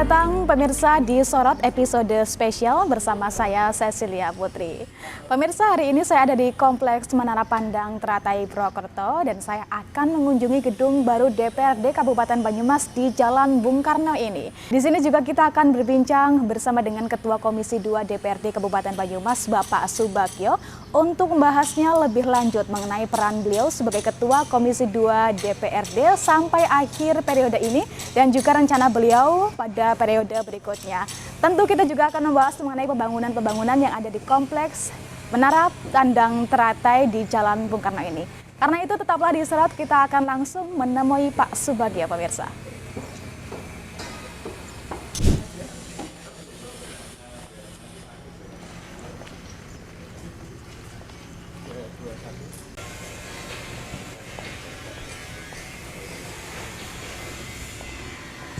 datang pemirsa di Sorot episode spesial bersama saya Cecilia Putri. Pemirsa, hari ini saya ada di Kompleks Menara Pandang Teratai Purwokerto dan saya akan mengunjungi gedung baru DPRD Kabupaten Banyumas di Jalan Bung Karno ini. Di sini juga kita akan berbincang bersama dengan Ketua Komisi 2 DPRD Kabupaten Banyumas, Bapak Subagio, untuk membahasnya lebih lanjut mengenai peran beliau sebagai Ketua Komisi 2 DPRD sampai akhir periode ini dan juga rencana beliau pada periode berikutnya. Tentu kita juga akan membahas mengenai pembangunan-pembangunan yang ada di Kompleks Menara Pandang Teratai di Jalan Bung Karno ini. Karena itu tetaplah di Sorot, kita akan langsung menemui Pak Subagio, pemirsa.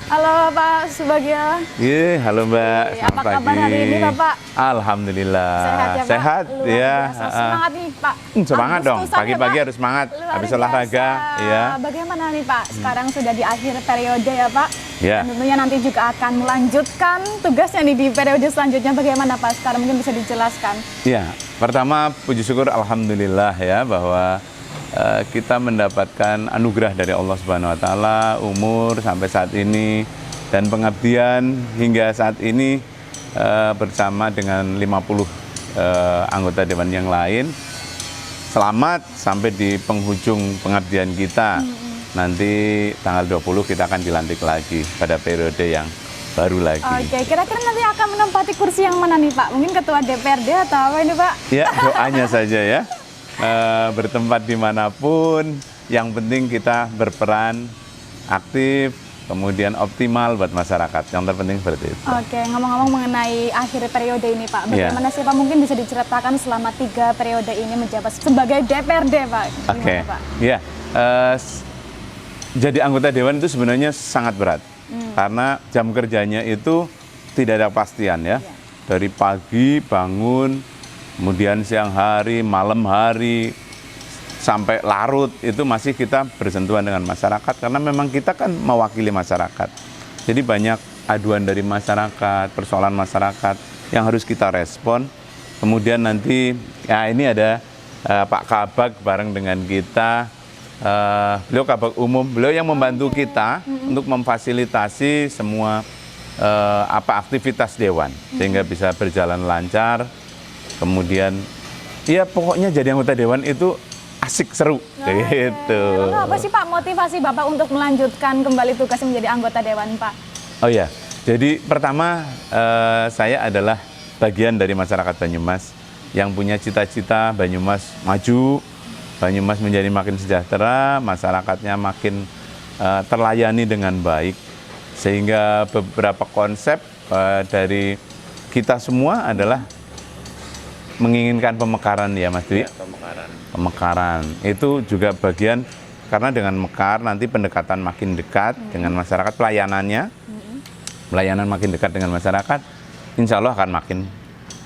Halo Pak Subagio. Iya, halo Mbak. Apa kabar hari ini Bapak? Alhamdulillah. Sehat ya Pak? Sehat, ya. Semangat nih Pak. Semangat dong, Agustusan pagi-pagi ya, harus semangat. Habis Luar olahraga, biasa. ya. Bagaimana nih Pak? Sekarang sudah di akhir periode ya Pak. Ya. Dan tentunya nanti juga akan melanjutkan tugasnya nih di periode selanjutnya. Bagaimana Pak? Sekarang mungkin bisa dijelaskan. Ya, pertama puji syukur alhamdulillah ya bahwa kita mendapatkan anugerah dari Allah Subhanahu wa taala, umur sampai saat ini dan pengabdian hingga saat ini bersama dengan 50 anggota dewan yang lain. Selamat sampai di penghujung pengabdian kita. Nanti tanggal 20 kita akan dilantik lagi pada periode yang baru lagi. Oke, kira-kira nanti akan menempati kursi yang mana nih Pak? Mungkin Ketua DPRD atau apa ini Pak? Ya, doanya saja ya. Bertempat dimanapun, yang penting kita berperan aktif, kemudian optimal buat masyarakat. Yang terpenting seperti itu. Oke, ngomong-ngomong mengenai akhir periode ini Pak, bagaimana sih Pak? Mungkin bisa diceritakan selama 3 periode ini menjabat sebagai DPRD Pak. Oke, ya. Jadi anggota dewan itu sebenarnya sangat berat. Karena jam kerjanya itu tidak ada kepastian ya. Dari pagi bangun, kemudian siang hari, malam hari, sampai larut itu masih kita bersentuhan dengan masyarakat karena memang kita kan mewakili masyarakat. Jadi banyak aduan dari masyarakat, persoalan masyarakat yang harus kita respon. Kemudian nanti ya ini ada Pak Kabag bareng dengan kita. Beliau Kabag Umum, beliau yang membantu kita untuk memfasilitasi semua aktivitas dewan sehingga bisa berjalan lancar. Kemudian ya pokoknya jadi anggota dewan itu asik, seru gitu. Lalu apa sih Pak motivasi Bapak untuk melanjutkan kembali tugas menjadi anggota dewan Pak? Oh ya, jadi pertama saya adalah bagian dari masyarakat Banyumas yang punya cita-cita Banyumas maju, Banyumas menjadi makin sejahtera, masyarakatnya makin terlayani dengan baik. Sehingga beberapa konsep dari kita semua adalah menginginkan pemekaran ya Mas Dwi. Ya, pemekaran itu juga bagian karena dengan mekar nanti pendekatan makin dekat dengan masyarakat, pelayanan makin dekat dengan masyarakat, insya Allah akan makin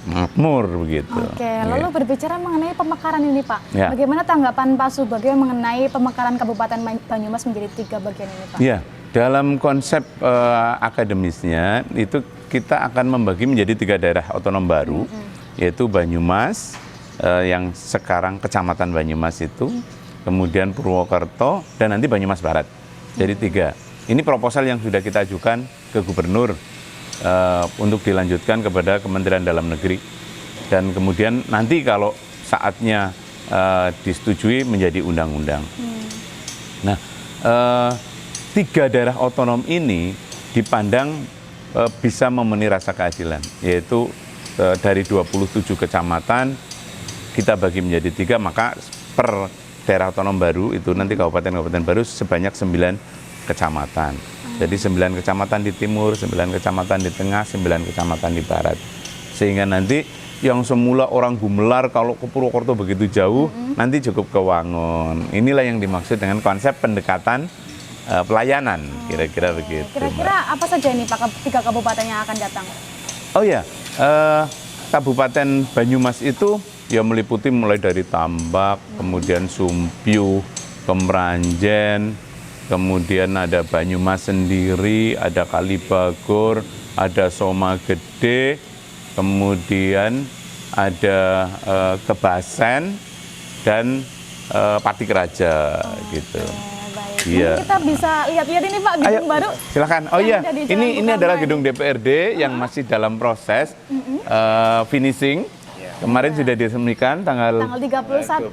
makmur begitu. Oke, lalu berbicara mengenai pemekaran ini Pak, ya. Bagaimana tanggapan Pak Subagio mengenai pemekaran Kabupaten Banyumas menjadi 3 bagian ini Pak? Ya, dalam konsep akademisnya itu kita akan membagi menjadi 3 daerah otonom baru. Yaitu Banyumas, yang sekarang Kecamatan Banyumas itu, kemudian Purwokerto, dan nanti Banyumas Barat. Jadi 3. Ini proposal yang sudah kita ajukan ke Gubernur untuk dilanjutkan kepada Kementerian Dalam Negeri. Dan kemudian nanti kalau saatnya disetujui menjadi undang-undang. Nah, 3 daerah otonom ini dipandang bisa memenuhi rasa keadilan, yaitu dari 27 kecamatan kita bagi menjadi 3, maka per daerah otonom baru itu nanti kabupaten-kabupaten baru sebanyak 9 kecamatan. Jadi 9 kecamatan di timur, 9 kecamatan di tengah, 9 kecamatan di barat. Sehingga nanti yang semula orang Gumelar kalau ke Purwokerto begitu jauh, nanti cukup ke Wangun. Inilah yang dimaksud dengan konsep pendekatan pelayanan, kira-kira begitu. Kira-kira apa saja ini Pak 3 kabupaten yang akan datang? Oh ya, Kabupaten Banyumas itu ya meliputi mulai dari Tambak, kemudian Sumpyu, Kemranjen, kemudian ada Banyumas sendiri, ada Kalibagor, ada Soma Gede, kemudian ada Kebasen dan Patik Raja gitu. Baik. Iya. Mungkin kita bisa lihat-lihat ini Pak gedung baru. Silakan. Oh yang iya, ada di Jalan ini Bukama adalah ini. gedung DPRD yang masih dalam proses finishing. Kemarin sudah diresmikan tanggal Tanggal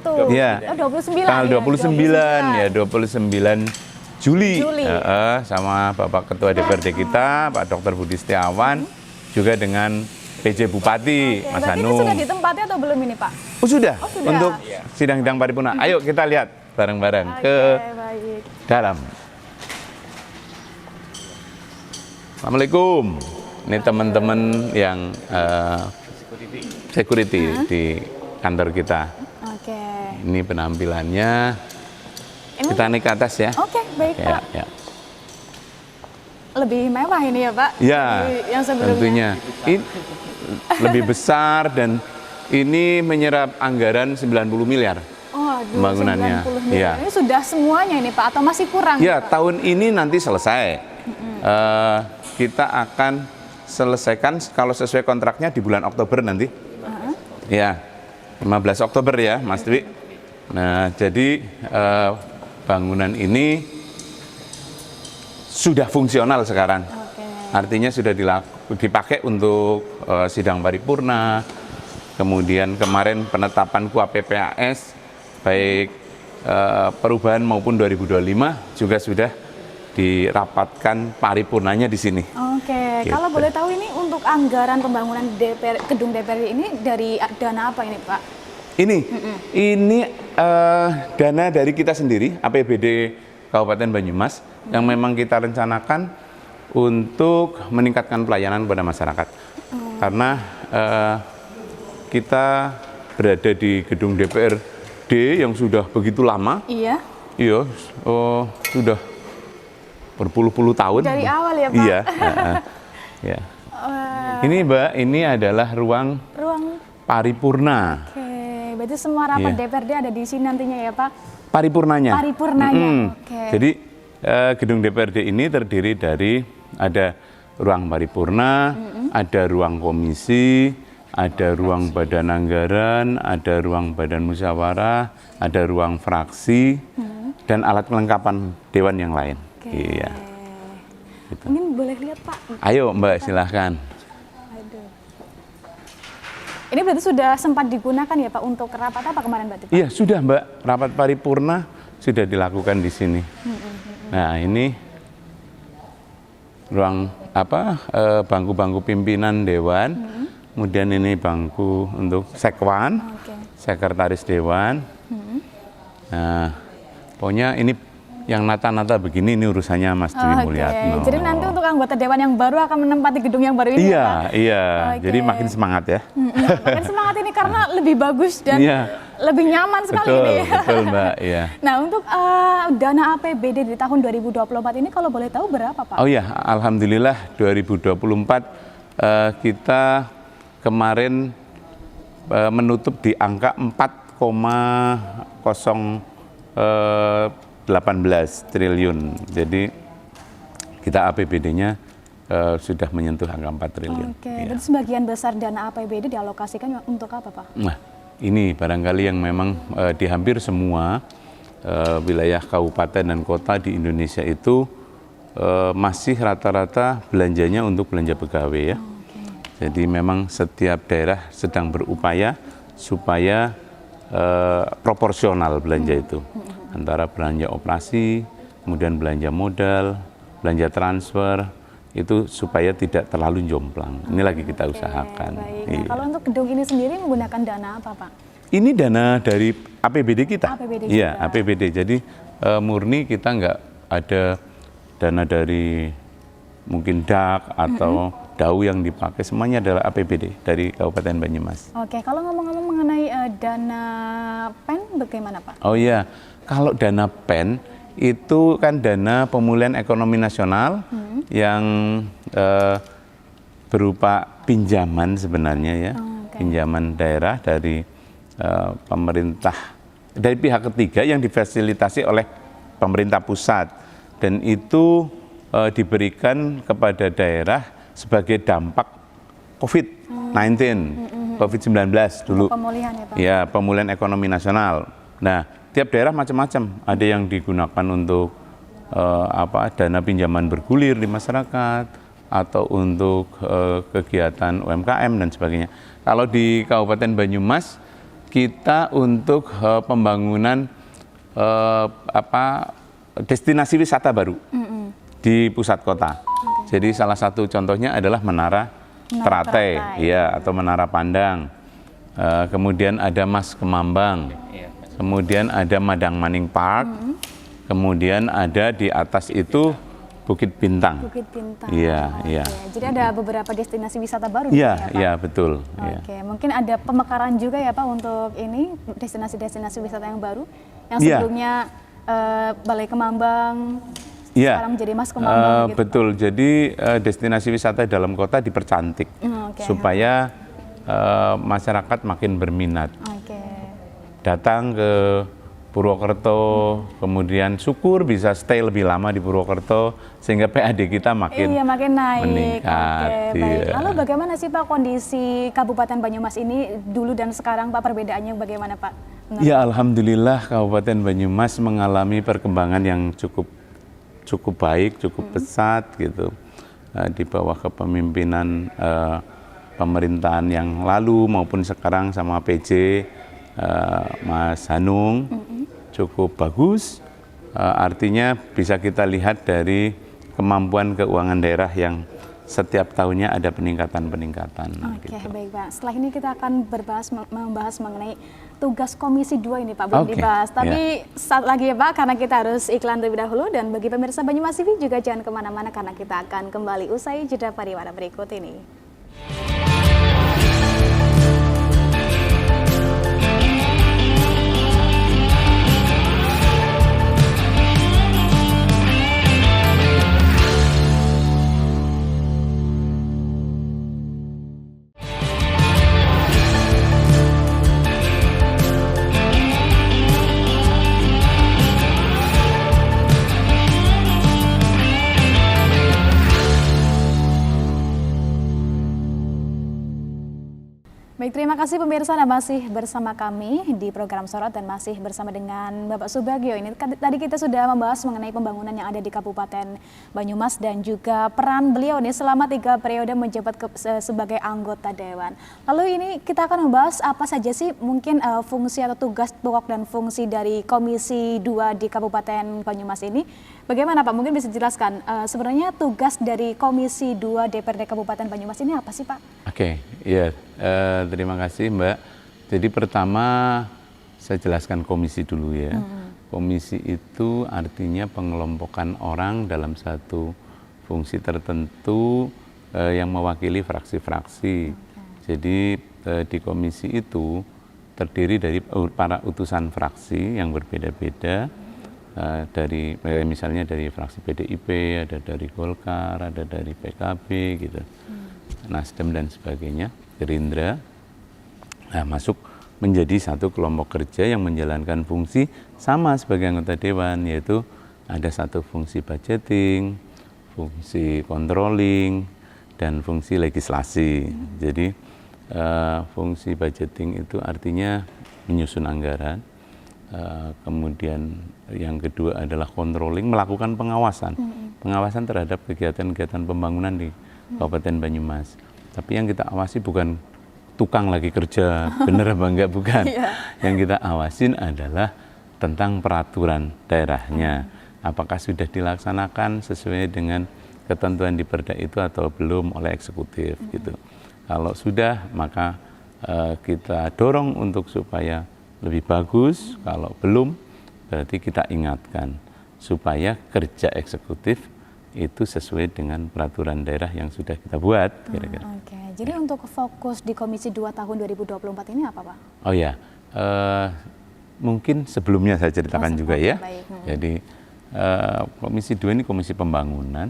31. Iya. Oh, 29. tanggal 29 ya, 29 Juli. Juli. Sama Bapak Ketua DPRD kita, Pak Dr. Budi Setiawan, juga dengan PJ Bupati, Mas Berarti ini Hanung. sudah ditempati atau belum ini Pak? Oh sudah, Oh, sudah. untuk sidang-sidang paripurna. Ayo kita lihat bareng-bareng ke Baik. dalam. Assalamualaikum. Ini teman-teman yang security di kantor kita. Oke. Ini penampilannya. Ini Kita naik ke atas ya. Oke, baik Ya, Pak. ya. Lebih mewah ini ya Pak? Ya, dari yang sebelumnya. tentunya. Ini lebih besar dan ini menyerap anggaran 90 miliar. Oh, Pembangunannya. 90 miliar. Iya. Ini sudah semuanya ini Pak atau masih kurang? Ya, Pak? tahun ini nanti selesai. Kita akan selesaikan kalau sesuai kontraknya di bulan Oktober nanti. Ya, 15 Oktober ya, Mas Dwi. Nah, jadi bangunan ini sudah fungsional sekarang. Oke. Artinya sudah dipakai untuk sidang paripurna. Kemudian kemarin penetapan KUAP-PAS baik perubahan maupun 2025 juga sudah dirapatkan paripurnanya di sini. Oke, Gitu. kalau boleh tahu ini untuk anggaran pembangunan gedung DPR ini dari dana apa ini Pak? Ini dana dari kita sendiri, APBD Kabupaten Banyumas, yang memang kita rencanakan untuk meningkatkan pelayanan kepada masyarakat. Karena kita berada di gedung DPRD yang sudah begitu lama, Iya. iya, sudah berpuluh-puluh tahun. Dari awal ya Pak? Iya. Ya. Ini Mbak, ini adalah ruang Ruang. paripurna. Oke, berarti semua rapat Iya. DPRD ada di sini nantinya ya Pak? Paripurnanya. Paripurnanya. Oke. Jadi gedung DPRD ini terdiri dari ada ruang paripurna, ada ruang komisi, ada ruang badan anggaran, ada ruang badan musyawarah, ada ruang fraksi, dan alat kelengkapan dewan yang lain. Oke. Iya. Mungkin boleh lihat Pak. Ayo Mbak, silahkan. Aduh. Ini berarti sudah sempat digunakan ya Pak untuk rapat apa kemarin berarti Pak? Iya sudah Mbak, rapat paripurna sudah dilakukan di sini. Nah ini ruang bangku-bangku pimpinan dewan, kemudian ini bangku untuk sekwan, Oke. sekretaris dewan. Nah pokoknya ini yang nata-nata begini ini urusannya Mas Dwi Oke, Mulyatno. jadi nanti untuk anggota dewan yang baru akan menempati gedung yang baru ini ya Pak? Iya, Oke. jadi makin semangat ya. Makin semangat ini karena lebih bagus dan Iya. lebih nyaman sekali Betul, ini. betul Mbak. Iya. Nah untuk dana APBD di tahun 2024 ini kalau boleh tahu berapa Pak? Oh iya, alhamdulillah 2024 kita kemarin menutup di angka 4,018 triliun. Jadi kita APBD-nya sudah menyentuh angka 4 triliun. Oke, Iya. dan sebagian besar dana APBD dialokasikan untuk apa Pak? Nah, ini barangkali yang memang di hampir semua wilayah kabupaten dan kota di Indonesia itu masih rata-rata belanjanya untuk belanja pegawai ya. Jadi memang setiap daerah sedang berupaya supaya proporsional belanja itu antara belanja operasi, kemudian belanja modal, belanja transfer itu supaya tidak terlalu jomplang. Ini lagi kita usahakan. Baik. Iya. Nah, kalau untuk gedung ini sendiri menggunakan dana apa Pak? Ini dana dari APBD kita. APBD Iya, juga. APBD. Jadi murni kita nggak ada dana dari mungkin DAK atau DAU yang dipakai, semuanya adalah APBD dari Kabupaten Banyumas. Oke, kalau ngomong-ngomong mengenai dana PEN bagaimana Pak? Oh iya, kalau dana PEN itu kan dana pemulihan ekonomi nasional yang berupa pinjaman sebenarnya ya, pinjaman daerah dari pemerintah, dari pihak ketiga yang difasilitasi oleh pemerintah pusat. dan itu diberikan kepada daerah sebagai dampak COVID-19, COVID-19 dulu. Pemulihan ya Pak? Ya, pemulihan ekonomi nasional. Nah, tiap daerah macam-macam. Ada yang digunakan untuk dana pinjaman bergulir di masyarakat, atau untuk kegiatan UMKM dan sebagainya. Kalau di Kabupaten Banyumas, kita untuk pembangunan destinasi wisata baru di pusat kota. Jadi salah satu contohnya adalah Menara Teratai, ya, atau Menara Pandang. Kemudian ada Mas Kemambang, kemudian ada Madang Maning Park, kemudian ada di atas itu Bukit Bintang. Bukit Bintang. Iya, iya. Jadi ada beberapa destinasi wisata baru. Iya, ya, Pak? iya, betul. Oke, mungkin ada pemekaran juga ya Pak untuk ini destinasi-destinasi wisata yang baru yang Iya. sebelumnya Balai Kemambang, Iya. sekarang menjadi Mas Kemambang. Gitu, betul. Jadi destinasi wisata dalam kota dipercantik Oke. supaya masyarakat makin berminat. Oke. Datang ke Purwokerto, kemudian syukur bisa stay lebih lama di Purwokerto sehingga PAD kita makin naik. meningkat. Oke, baik. Iya. Lalu bagaimana sih Pak kondisi Kabupaten Banyumas ini dulu dan sekarang Pak, perbedaannya bagaimana Pak? Ya, alhamdulillah Kabupaten Banyumas mengalami perkembangan yang cukup baik, cukup pesat gitu. Di bawah kepemimpinan pemerintahan yang lalu maupun sekarang sama PJ Mas Hanung cukup bagus. Artinya bisa kita lihat dari kemampuan keuangan daerah yang setiap tahunnya ada peningkatan-peningkatan. Oke, Gitu. baik Pak. Setelah ini kita akan membahas mengenai tugas Komisi 2 ini Pak, belum Oke, dibahas. ya. Tapi saat lagi ya Pak, karena kita harus iklan terlebih dahulu. Dan bagi pemirsa Banyumas TV juga jangan kemana-mana karena kita akan kembali usai jeda pariwara berikut ini. Baik, terima kasih pemirsa, Anda masih bersama kami di program Sorot dan masih bersama dengan Bapak Subagio. Ini tadi kita sudah membahas mengenai pembangunan yang ada di Kabupaten Banyumas dan juga peran beliau nih selama 3 periode menjabat sebagai anggota Dewan. Lalu ini kita akan membahas apa saja sih mungkin fungsi atau tugas pokok dan fungsi dari Komisi 2 di Kabupaten Banyumas ini. Bagaimana Pak? Mungkin bisa dijelaskan sebenarnya tugas dari Komisi 2 DPRD Kabupaten Banyumas ini apa sih Pak? Oke, ya. Terima kasih Mbak. Jadi pertama saya jelaskan komisi dulu ya. Komisi itu artinya pengelompokan orang dalam satu fungsi tertentu yang mewakili fraksi-fraksi. Jadi di komisi itu terdiri dari para utusan fraksi yang berbeda-beda, dari misalnya dari fraksi PDIP, ada dari Golkar, ada dari PKB gitu, Nasdem dan sebagainya, Gerindra. Nah, masuk menjadi satu kelompok kerja yang menjalankan fungsi sama sebagai anggota dewan, yaitu ada satu fungsi budgeting, fungsi controlling, dan fungsi legislasi. Jadi fungsi budgeting itu artinya menyusun anggaran, kemudian yang kedua adalah controlling, melakukan pengawasan, pengawasan terhadap kegiatan-kegiatan pembangunan di Kabupaten Banyumas. Tapi yang kita awasi bukan tukang lagi kerja, bener apa enggak, bukan. Yang kita awasin adalah tentang peraturan daerahnya. Apakah sudah dilaksanakan sesuai dengan ketentuan di Perda itu atau belum oleh eksekutif gitu. Kalau sudah, maka kita dorong untuk supaya lebih bagus. Kalau belum, berarti kita ingatkan supaya kerja eksekutif itu sesuai dengan peraturan daerah yang sudah kita buat. Kira-kira. Oke, jadi untuk fokus di Komisi 2 tahun 2024 ini apa Pak? Oh ya, mungkin sebelumnya saya ceritakan juga ya. Baik. Jadi Komisi 2 ini komisi pembangunan,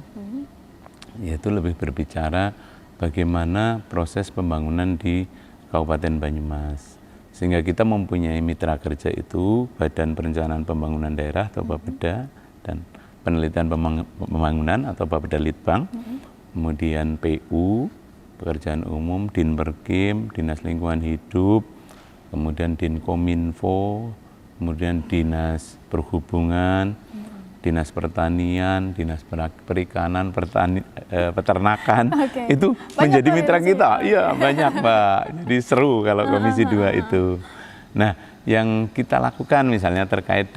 yaitu lebih berbicara bagaimana proses pembangunan di Kabupaten Banyumas. Sehingga kita mempunyai mitra kerja itu Badan Perencanaan Pembangunan Daerah atau Bapeda dan Penelitian Pembangunan atau Bapeda Litbang, kemudian PU, Pekerjaan Umum, Dinperkim, Dinas Lingkungan Hidup, kemudian Dinkominfo, kemudian Dinas Perhubungan, Dinas Pertanian, Dinas Perikanan, Peternakan, itu Banyak menjadi tuh ya, mitra Mas, kita. Iya, banyak Mbak. Jadi seru kalau Komisi 2 itu. Nah, yang kita lakukan misalnya terkait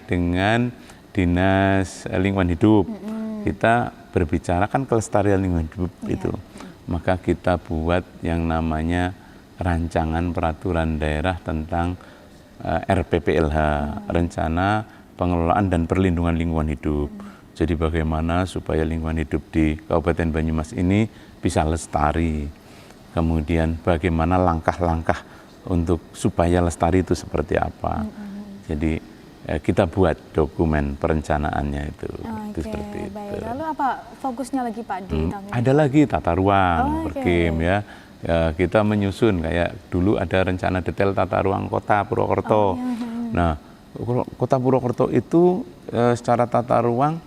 dengan Dinas Lingkungan Hidup, kita berbicara kan kelestarian lingkungan hidup itu. Maka kita buat yang namanya rancangan peraturan daerah tentang RPPLH, Rencana Pengelolaan dan Perlindungan Lingkungan Hidup. Jadi bagaimana supaya lingkungan hidup di Kabupaten Banyumas ini bisa lestari. Kemudian bagaimana langkah-langkah untuk supaya lestari itu seperti apa. Jadi kita buat dokumen perencanaannya itu. Itu seperti baik. itu. Lalu apa fokusnya lagi Pak di tahun ini? Ada lagi tata ruang, Perkim ya. Kita menyusun kayak dulu ada rencana detail tata ruang kota Purwokerto. Nah, kota Purwokerto itu secara tata ruang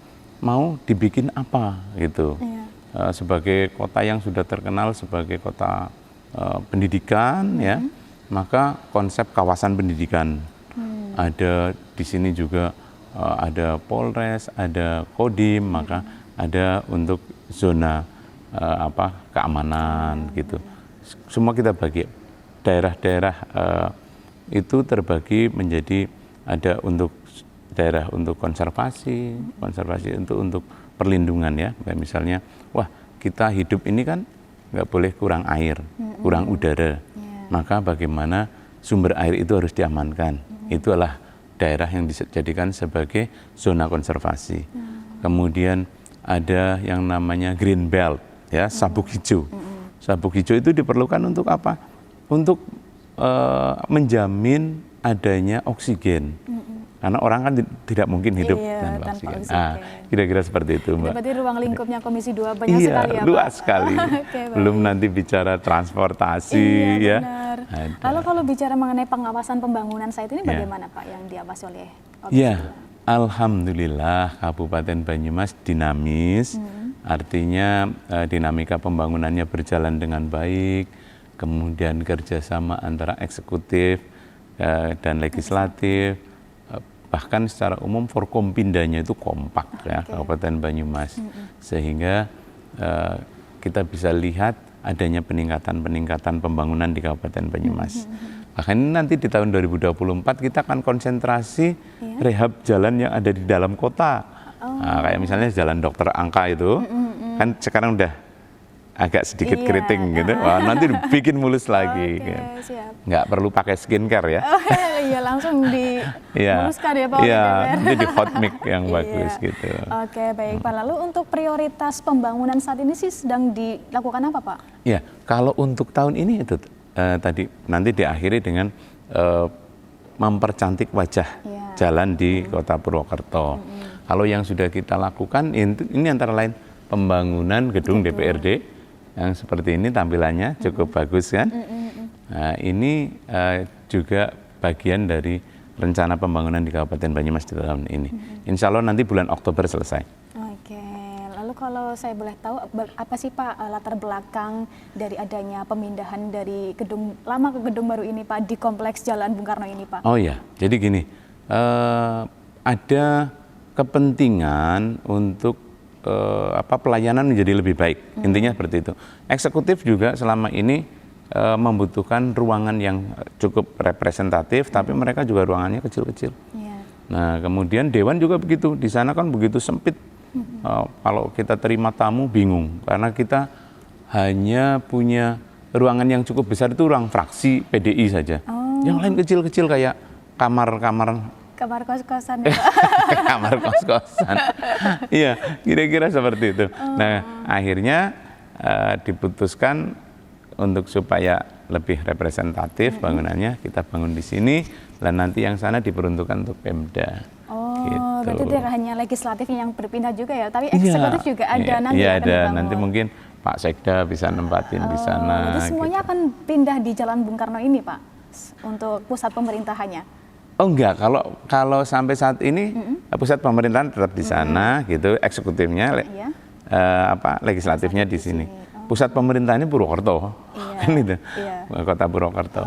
mau dibikin apa gitu. Sebagai kota yang sudah terkenal sebagai kota pendidikan ya, maka konsep kawasan pendidikan. Ada di sini juga ada Polres, ada Kodim, maka ada untuk zona keamanan gitu. Semua kita bagi. Daerah-daerah itu terbagi menjadi ada untuk daerah untuk konservasi untuk perlindungan ya. Kayak misalnya, wah kita hidup ini kan nggak boleh kurang air, kurang udara. Maka bagaimana sumber air itu harus diamankan. Itulah daerah yang dijadikan sebagai zona konservasi. Kemudian ada yang namanya green belt ya, sabuk hijau. Sabuk hijau itu diperlukan untuk apa? Untuk menjamin adanya oksigen. Karena orang kan tidak mungkin hidup tanpa oksigen. Nah, kira-kira seperti itu, Mbak. Berarti ruang lingkupnya Komisi 2 banyak sekali ya, Pak? Luas sekali. Belum nanti bicara transportasi ya. Benar. Lalu kalau bicara mengenai pengawasan pembangunan saat ini bagaimana Pak yang diawasi oleh Komisi 2? Ya, alhamdulillah Kabupaten Banyumas dinamis. Artinya dinamika pembangunannya berjalan dengan baik. Kemudian kerjasama antara eksekutif dan legislatif. Bahkan secara umum Forkompindanya itu kompak ya, Kabupaten Banyumas. Sehingga kita bisa lihat adanya peningkatan pembangunan di Kabupaten Banyumas. Bahkan ini nanti di tahun 2024 kita akan konsentrasi rehab jalan yang ada di dalam kota. Nah, kayak misalnya Jalan Dr. Angka itu, kan sekarang udah agak sedikit keriting gitu. Wah, nanti bikin mulus lagi. Siap. Nggak perlu pakai skincare ya. Iya, langsung dimuluskan ya Pak. Iya, nanti di hot mix yang bagus gitu. Oke, baik Pak. Lalu untuk prioritas pembangunan saat ini sih sedang dilakukan apa Pak? Ya, kalau untuk tahun ini itu tadi nanti diakhiri dengan mempercantik wajah jalan di Kota Purwokerto. Kalau yang sudah kita lakukan ini antara lain pembangunan gedung DPRD yang seperti ini tampilannya cukup bagus kan. Nah, ini juga bagian dari rencana pembangunan di Kabupaten Banyumas di tahun ini. Insya Allah nanti bulan Oktober selesai. Oke, lalu kalau saya boleh tahu apa sih Pak latar belakang dari adanya pemindahan dari gedung lama ke gedung baru ini Pak di Kompleks Jalan Bung Karno ini Pak? Oh ya, jadi gini, ada kepentingan untuk pelayanan menjadi lebih baik. Intinya seperti itu. Eksekutif juga selama ini membutuhkan ruangan yang cukup representatif, tapi mereka juga ruangannya kecil-kecil. Nah, kemudian Dewan juga begitu. Di sana kan begitu sempit. Kalau kita terima tamu bingung, karena kita hanya punya ruangan yang cukup besar itu ruang fraksi PDI saja. Yang lain kecil-kecil kayak kamar kos-kosan. Kamar kos-kosan. Iya, kira-kira seperti itu. Nah, akhirnya diputuskan untuk supaya lebih representatif bangunannya, kita bangun di sini, dan nanti yang sana diperuntukkan untuk Pemda. Gitu. Berarti tidak hanya legislatif yang berpindah juga ya, tapi eksekutif juga ada nanti. Iya, ada. Nanti mungkin Pak Sekda bisa nempatin di sana. Jadi semuanya akan pindah di Jalan Bung Karno ini Pak, untuk pusat pemerintahannya? Oh enggak, kalau sampai saat ini pusat pemerintahan tetap di sana gitu, eksekutifnya, Iya. legislatifnya di sini. Pusat pemerintahannya Purwokerto, Iya. kan itu, Iya. kota Purwokerto.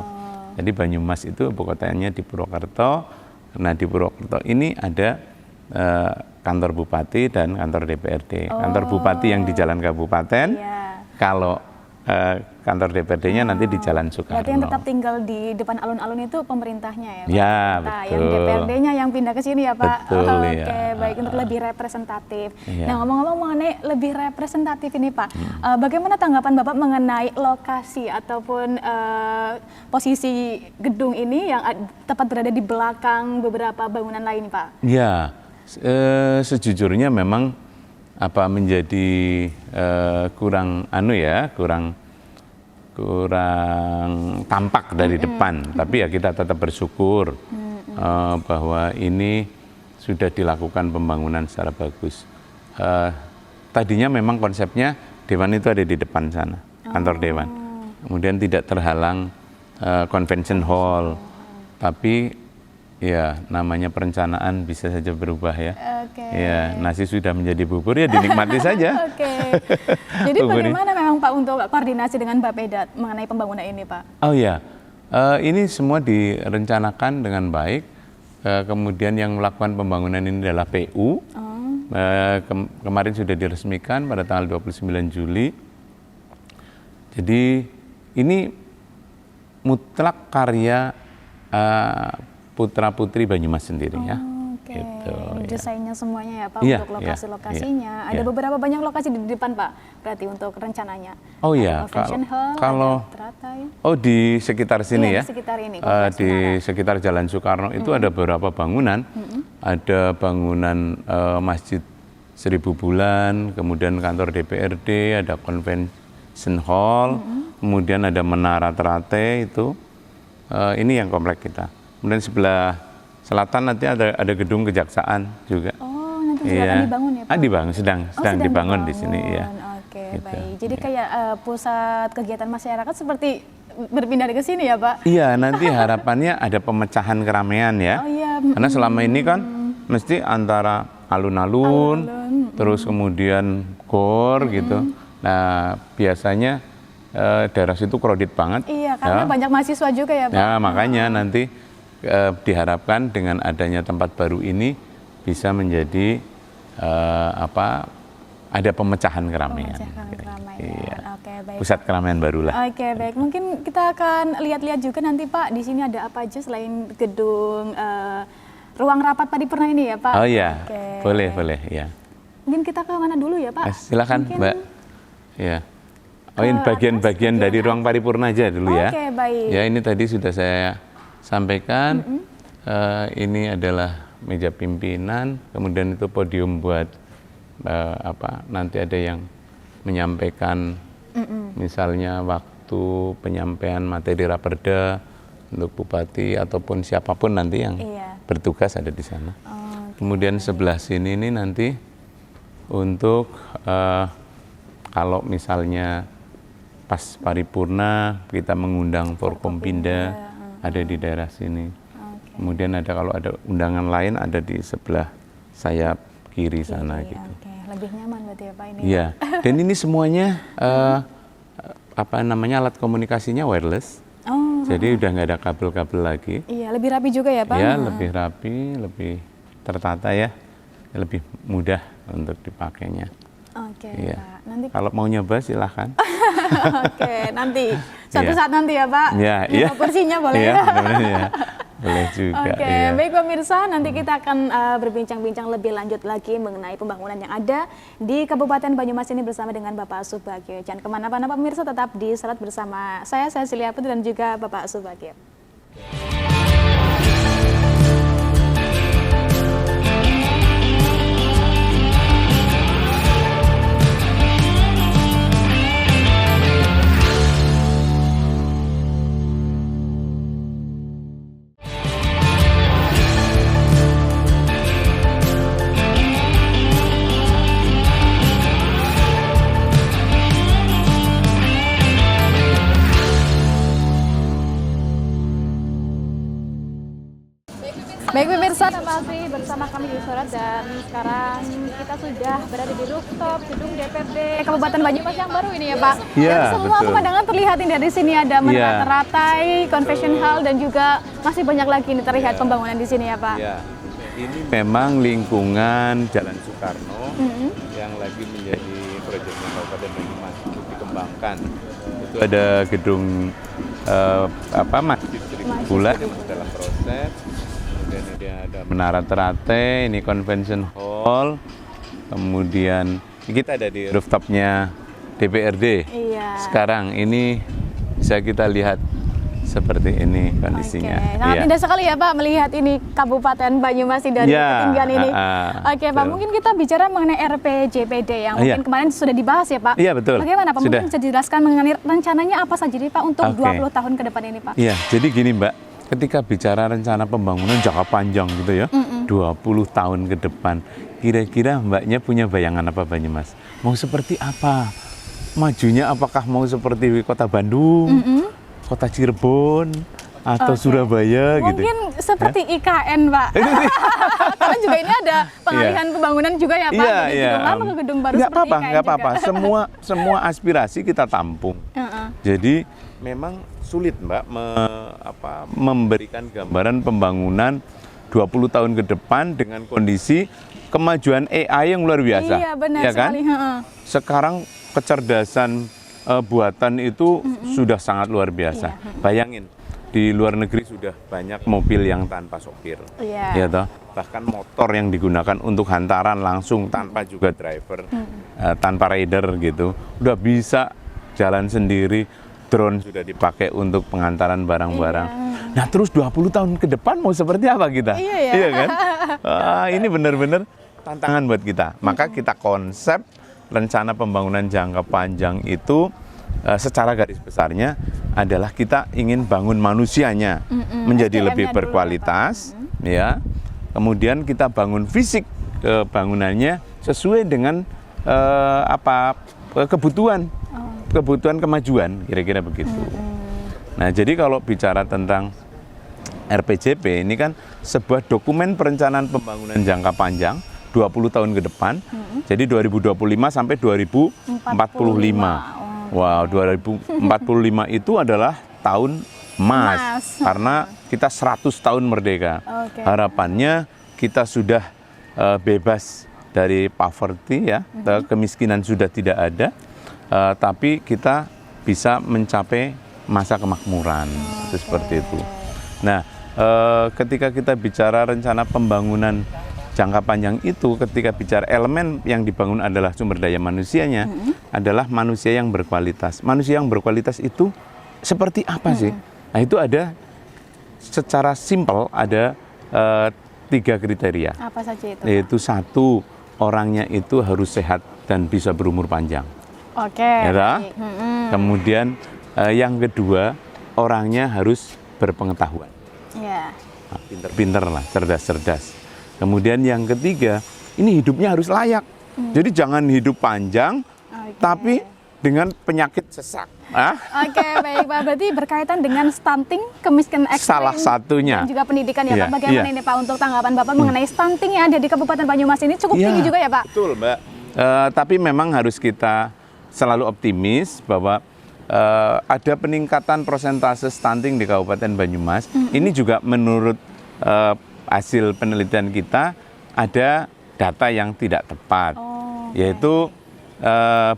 Jadi Banyumas itu ibu kotanya di Purwokerto. Nah di Purwokerto ini ada kantor bupati dan kantor DPRD. Kantor bupati yang di Jalan Kabupaten, Iya. kalau kantor DPRD-nya nanti di Jalan Soekarno. Berarti yang tetap tinggal di depan alun-alun itu pemerintahnya ya, Pak? Ya, Pemerintah. betul. Yang DPRD-nya yang pindah ke sini ya, Pak? Betul, Oke, ya. baik, untuk lebih representatif. Iya. Nah, ngomong-ngomong mengenai lebih representatif ini, Pak, bagaimana tanggapan Bapak mengenai lokasi ataupun posisi gedung ini yang tepat berada di belakang beberapa bangunan lain, Pak? Ya, sejujurnya memang menjadi kurang tampak dari depan, tapi ya kita tetap bersyukur bahwa ini sudah dilakukan pembangunan secara bagus. Tadinya memang konsepnya dewan itu ada di depan sana, kantor dewan, kemudian tidak terhalang convention hall, tapi ya, namanya perencanaan bisa saja berubah ya. Oke. Ya, nasi sudah menjadi bubur ya dinikmati saja. Oke. Jadi bagaimana memang Pak untuk koordinasi dengan Bapeda mengenai pembangunan ini, Pak? Oh ya, ini semua direncanakan dengan baik. Kemudian yang melakukan pembangunan ini adalah PU. Kemarin sudah diresmikan pada tanggal 29 Juli. Jadi ini mutlak karya putra-putri Banyumas sendiri ya. Oke. Gitu, Desainnya semuanya ya Pak, Iya, untuk lokasi-lokasinya. iya, Ada iya. beberapa banyak lokasi di depan Pak, berarti untuk rencananya. Oh iya, Ada Convention Hall, kalau ada Teratai. oh di sekitar sini Iya, ya. di sekitar ini, Di Kompleks Menara. sekitar Jalan Soekarno itu ada beberapa bangunan. Ada bangunan Masjid 1000 Bulan, kemudian kantor DPRD, ada Convention Hall, kemudian ada Menara Teratai itu. Ini yang komplek kita. Kemudian sebelah selatan nanti ada gedung kejaksaan juga. Oh, nanti juga akan dibangun ya Pak? Dibangun, sedang dibangun di sini ya. Oke, Gitu, baik. Jadi iya. kayak pusat kegiatan masyarakat seperti berpindah ke sini ya Pak? Iya, nanti harapannya ada pemecahan keramaian ya. Oh iya. Karena selama ini kan mesti antara alun-alun, terus kemudian gor gitu. Nah, biasanya daerah situ kredit banget. Iya, karena ya. banyak mahasiswa juga ya Pak? Ya, makanya nanti diharapkan dengan adanya tempat baru ini bisa menjadi ada pemecahan keramaian. Pemecahan keramaian. Iya. Oke, baik. Pusat keramaian barulah. Oke, baik. Mungkin kita akan lihat-lihat juga nanti Pak, di sini ada apa aja selain gedung ruang rapat paripurna ini ya Pak? Oh iya, Oke. boleh ya. Mungkin kita ke mana dulu ya Pak? Silakan Mungkin Mbak. Ya. Oh ini bagian-bagian dari ruang paripurna aja dulu ya. Oke, baik. Ya ini tadi sudah saya sampaikan. Ini adalah meja pimpinan, kemudian itu podium buat nanti ada yang menyampaikan misalnya waktu penyampaian materi raperda untuk bupati ataupun siapapun nanti yang bertugas ada di sana. Kemudian sebelah sini ini nanti untuk kalau misalnya pas paripurna kita mengundang Forkompinda ada di daerah sini. Kemudian kalau ada undangan lain ada di sebelah sayap kiri sana gitu. Oke, lebih nyaman berarti ya Pak ini. Iya. Dan ini semuanya alat komunikasinya wireless. Oh. Jadi udah nggak ada kabel-kabel lagi. Iya, lebih rapi juga ya Pak? Ya, lebih rapi, lebih tertata ya, lebih mudah untuk dipakainya. Oke, Iya. Pak. Nanti Kalau mau nyoba silahkan. Oke, nanti suatu saat nanti ya Pak. Iya, iya. Porsinya boleh Iya, ya. benar-benar ya. Boleh juga. Oke, iya. baik pemirsa, nanti kita akan berbincang-bincang lebih lanjut lagi mengenai pembangunan yang ada di Kabupaten Banyumas ini bersama dengan Bapak Subagio. Jangan kemana-mana pemirsa, tetap di Salat bersama saya Cecilia Putri dan juga Bapak Subagio. Baik pemirsa, masih bersama kami di Sorot dan sekarang kita sudah berada di rooftop gedung DPRD Kabupaten Banyumas yang baru ini ya Pak. Iya, Dan semua betul. pemandangan terlihat ini dari sini ada menara Iya. teratai, convention hall dan juga masih banyak lagi ini terlihat pembangunan di sini ya Pak. Ya, ini memang lingkungan Jalan Soekarno yang lagi menjadi proyek Kabupaten Banyumas untuk dikembangkan. Itu ada gedung Masjid Seribu Bulan yang masih dalam proses. Kemudian ini ada menara teratai, ini convention hall. Kemudian kita ada di rooftopnya DPRD. Iya. Sekarang ini bisa kita lihat seperti ini kondisinya. Oke, sangat Iya. indah sekali ya Pak melihat ini Kabupaten Banyumas dari Ya, ketinggian ini. Oke Pak, betul. mungkin kita bicara mengenai RPJPD yang Iya. mungkin kemarin sudah dibahas ya Pak. Iya, betul. Bagaimana Pak? Sudah. Mungkin bisa dijelaskan mengenai rencananya apa saja nih Pak untuk Oke. 20 tahun ke depan ini Pak? Iya, jadi gini Mbak, ketika bicara rencana pembangunan jangka panjang gitu ya, 20 tahun ke depan, kira-kira Mbaknya punya bayangan apa Banyumas? Mau seperti apa? Majunya apakah mau seperti kota Bandung, kota Cirebon, atau Oke. Surabaya gitu? Mungkin seperti IKN Pak. Karena juga ini ada pengalihan pembangunan juga ya Pak. Dari gedung lama ke gedung baru Nggak seperti apa-apa, IKN nggak juga. apa-apa. Semua aspirasi kita tampung. Heeh. Jadi memang sulit Mbak memberikan gambaran pembangunan 20 tahun ke depan dengan kondisi kemajuan AI yang luar biasa. Iya benar ya kan? sekali. Heeh. Sekarang kecerdasan buatan itu sudah sangat luar biasa. Bayangin, di luar negeri sudah banyak mobil yang tanpa sopir. Iya. Ya toh? Bahkan motor yang digunakan untuk hantaran langsung tanpa juga driver, tanpa rider gitu. Udah bisa jalan sendiri, drone sudah dipakai untuk pengantaran barang-barang. Nah, terus 20 tahun ke depan mau seperti apa kita? Iya ya. kan? Ini benar-benar tantangan buat kita. Maka kita konsep rencana pembangunan jangka panjang itu secara garis besarnya adalah kita ingin bangun manusianya menjadi SDM-nya lebih dulu ya, berkualitas, ya. Kemudian kita bangun fisik bangunannya sesuai dengan kebutuhan kemajuan, kira-kira begitu. Nah, jadi kalau bicara tentang RPJP ini kan sebuah dokumen perencanaan pembangunan jangka panjang 20 tahun ke depan. Jadi 2025 sampai 2045. Wow, 2045 itu adalah tahun emas karena kita 100 tahun merdeka. Oke. Harapannya kita sudah bebas dari poverty ya, kemiskinan sudah tidak ada, tapi kita bisa mencapai masa kemakmuran, itu seperti itu. Nah, ketika kita bicara rencana pembangunan jangka panjang itu, ketika bicara elemen yang dibangun adalah sumber daya manusianya, adalah manusia yang berkualitas. Manusia yang berkualitas itu seperti apa sih? Nah, itu ada secara simpel ada 3 kriteria. Apa saja itu? Yaitu 1, orangnya itu harus sehat dan bisa berumur panjang. Oke. Ya toh? Baik. Kemudian yang kedua, orangnya harus berpengetahuan. Iya. Nah, pinter-pinter lah, cerdas-cerdas. Kemudian yang ketiga, ini hidupnya harus layak. Jadi jangan hidup panjang, Oke. tapi dengan penyakit sesak. Oke, baik Pak. Berarti berkaitan dengan stunting, kemiskinan ekstrim, Salah satunya. dan juga pendidikan ya Iya, Pak. Bagaimana iya. ini Pak untuk tanggapan Bapak mengenai stunting yang ada di Kabupaten Banyumas ini cukup tinggi juga ya Pak? Betul, Mbak. Tapi memang harus kita selalu optimis bahwa ada peningkatan persentase stunting di Kabupaten Banyumas. Ini juga menurut hasil penelitian kita ada data yang tidak tepat, yaitu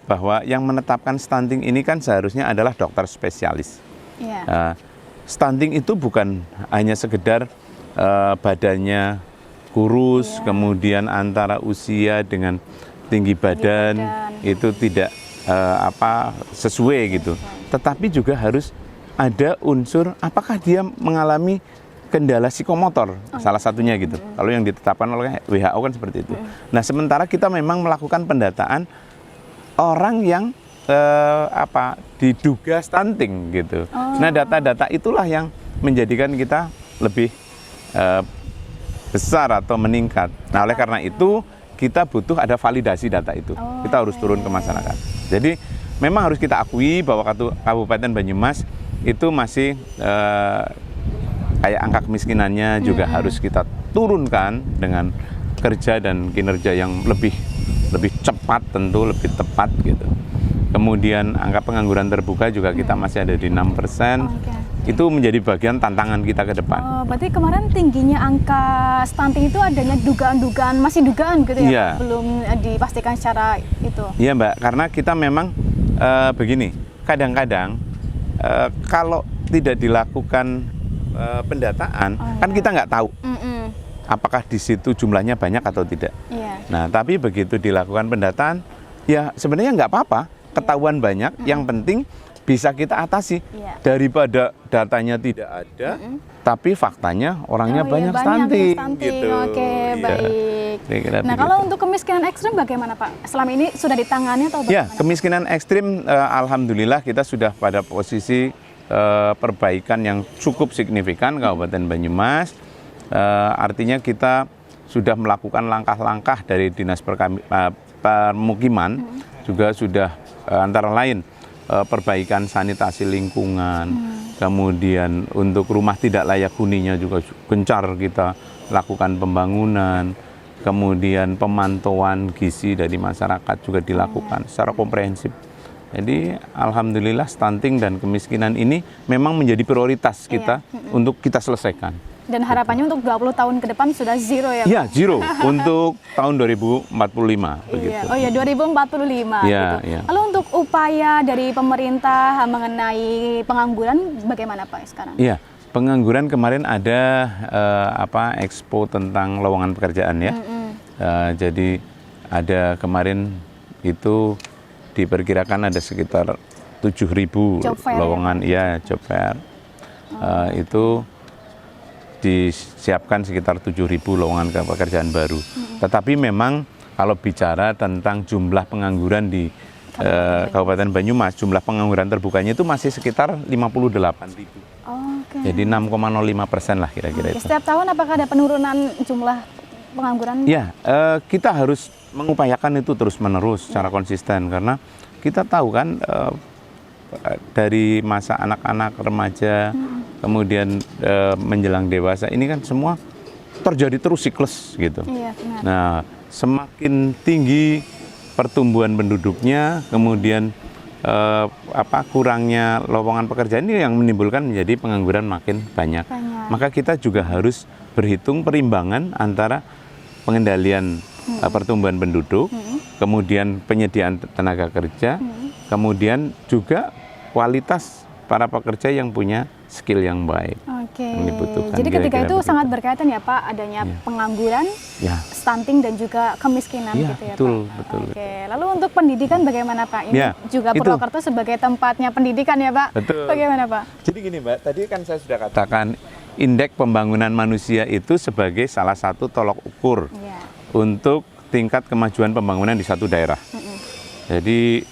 bahwa yang menetapkan stunting ini kan seharusnya adalah dokter spesialis. Iya. Stunting itu bukan hanya sekedar badannya kurus, kemudian antara usia dengan tinggi badan itu tidak sesuai gitu. Tetapi juga harus ada unsur apakah dia mengalami kendala psikomotor, salah satunya gitu. Kalau yang ditetapkan oleh WHO kan seperti itu. Nah, sementara kita memang melakukan pendataan orang yang diduga stunting gitu. Nah, data-data itulah yang menjadikan kita lebih besar atau meningkat. Nah, oleh karena itu kita butuh ada validasi data itu. Kita harus turun ke masyarakat. Jadi memang harus kita akui bahwa Kabupaten Banyumas itu masih kayak angka kemiskinannya juga harus kita turunkan dengan kerja dan kinerja yang lebih cepat, tentu lebih tepat gitu. Kemudian angka pengangguran terbuka juga kita masih ada di 6%. Itu menjadi bagian tantangan kita ke depan. Oh, berarti kemarin tingginya angka stunting itu adanya dugaan-dugaan, masih dugaan gitu ya? Iya. Belum dipastikan secara itu. Iya Mbak, karena kita memang begini, kadang-kadang kalau tidak dilakukan pendataan, kan kita nggak tahu apakah di situ jumlahnya banyak atau tidak. Iya. Nah, tapi begitu dilakukan pendataan, ya sebenarnya nggak apa-apa, ketahuan banyak, yang penting bisa kita atasi. Iya. Daripada datanya tidak ada, tapi faktanya orangnya banyak yang stunting. Gitu. Oke, Iya. baik. Kira-kira Nah, begitu. kalau untuk kemiskinan ekstrim bagaimana Pak? Selama ini sudah ditangani atau Ya, bagaimana? kemiskinan ekstrim, alhamdulillah kita sudah pada posisi perbaikan yang cukup signifikan Kabupaten Banyumas. Artinya kita sudah melakukan langkah-langkah dari Dinas Permukiman, juga sudah antara lain perbaikan sanitasi lingkungan, kemudian untuk rumah tidak layak huninya juga gencar kita lakukan pembangunan, kemudian pemantauan gizi dari masyarakat juga dilakukan secara komprehensif. Jadi alhamdulillah stunting dan kemiskinan ini memang menjadi prioritas kita untuk kita selesaikan. Dan harapannya untuk 20 tahun ke depan sudah zero ya Pak? Ya, zero untuk tahun 2045 begitu. Iya. Oh ya, 2045 Iya, gitu. iya. Lalu untuk upaya dari pemerintah mengenai pengangguran bagaimana Pak sekarang? Iya, pengangguran kemarin ada expo tentang lowongan pekerjaan ya. Jadi ada kemarin itu diperkirakan ada sekitar 7.000 Job fair, lowongan ya, job fair. Itu disiapkan sekitar 7.000 lowongan pekerjaan baru. Tetapi memang kalau bicara tentang jumlah pengangguran di Kabupaten Banyumas, jumlah pengangguran terbukanya itu masih sekitar 58.000. Oke. Jadi 6,05% lah kira-kira itu. Setiap tahun apakah ada penurunan jumlah pengangguran? Ya, kita harus mengupayakan itu terus-menerus secara konsisten karena kita tahu kan dari masa anak-anak remaja kemudian menjelang dewasa ini kan semua terjadi terus siklus gitu. Iya, benar. Nah, semakin tinggi pertumbuhan penduduknya, kemudian kurangnya lowongan pekerjaan ini yang menimbulkan menjadi pengangguran makin banyak. Maka kita juga harus berhitung perimbangan antara pengendalian pertumbuhan penduduk, kemudian penyediaan tenaga kerja, kemudian juga kualitas para pekerja yang punya skill yang baik. Oke. Yang dibutuhkan. Jadi ketika Kira-kira itu begitu. sangat berkaitan ya Pak, adanya pengangguran, Ya, stunting dan juga kemiskinan Iya, gitu ya betul, Pak. betul. Oke. Lalu untuk pendidikan bagaimana Pak? Ini Ya, juga itu. Purwokerto sebagai tempatnya pendidikan ya Pak. Betul. Bagaimana Pak? Jadi gini Mbak, tadi kan saya sudah katakan indeks pembangunan manusia itu sebagai salah satu tolok ukur Iya. untuk tingkat kemajuan pembangunan di satu daerah. Jadi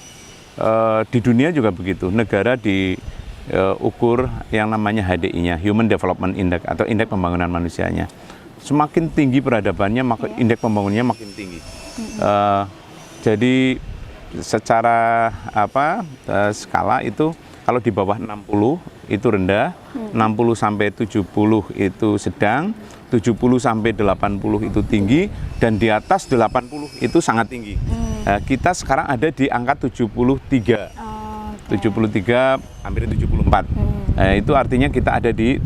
di dunia juga begitu, negara diukur yang namanya HDI-nya, Human Development Index atau indeks pembangunan manusianya. Semakin tinggi peradabannya, maka indeks pembangunannya makin tinggi. Jadi secara skala itu kalau di bawah 60 itu rendah, 60 sampai 70 itu sedang, 70 sampai 80 itu tinggi, dan di atas 80 itu sangat tinggi. Kita sekarang ada di angka 73. 73 hampir 74. Itu artinya kita ada di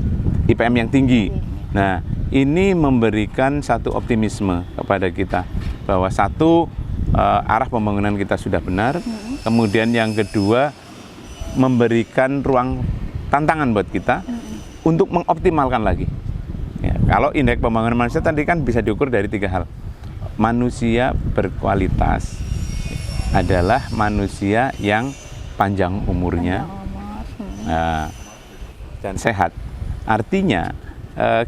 IPM yang tinggi. Nah, ini memberikan satu optimisme kepada kita bahwa satu arah pembangunan kita sudah benar, kemudian yang kedua memberikan ruang tantangan buat kita untuk mengoptimalkan lagi. Ya, kalau indeks pembangunan manusia tadi kan bisa diukur dari 3 hal. Manusia berkualitas adalah manusia yang panjang umurnya dan sehat. Artinya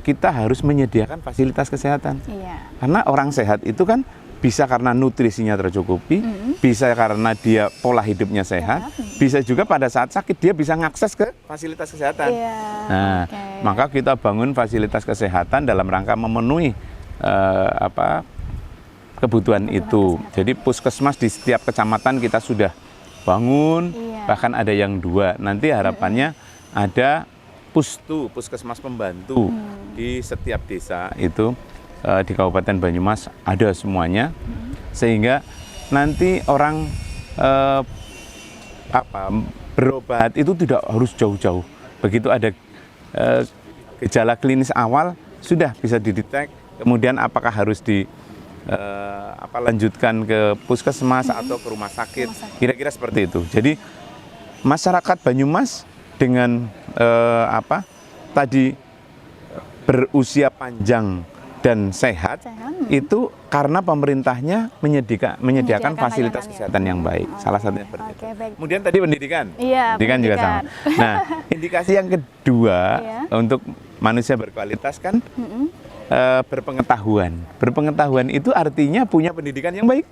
kita harus menyediakan fasilitas kesehatan. Iya. Karena orang sehat itu kan bisa karena nutrisinya tercukupi, bisa karena dia pola hidupnya sehat, bisa juga pada saat sakit dia bisa mengakses ke fasilitas kesehatan. Iya. Nah, Oke. maka kita bangun fasilitas kesehatan dalam rangka memenuhi kebutuhan itu. Jadi puskesmas di setiap kecamatan kita sudah bangun, bahkan ada yang 2. Nanti harapannya ada puskesmas pembantu di setiap desa itu di Kabupaten Banyumas ada semuanya, sehingga nanti orang berobat itu tidak harus jauh-jauh. Begitu ada gejala klinis awal sudah bisa didetek, kemudian apakah harus lanjutkan ke puskesmas atau ke rumah sakit, kira-kira seperti itu. Jadi masyarakat Banyumas dengan tadi berusia panjang dan sehat itu karena pemerintahnya menyediakan fasilitas kesehatan yang baik. Salah satunya seperti itu. Kemudian tadi pendidikan. Iya, pendidikan juga sama. Nah, indikasi yang kedua untuk manusia berkualitas kan berpengetahuan. Berpengetahuan itu artinya punya pendidikan yang baik.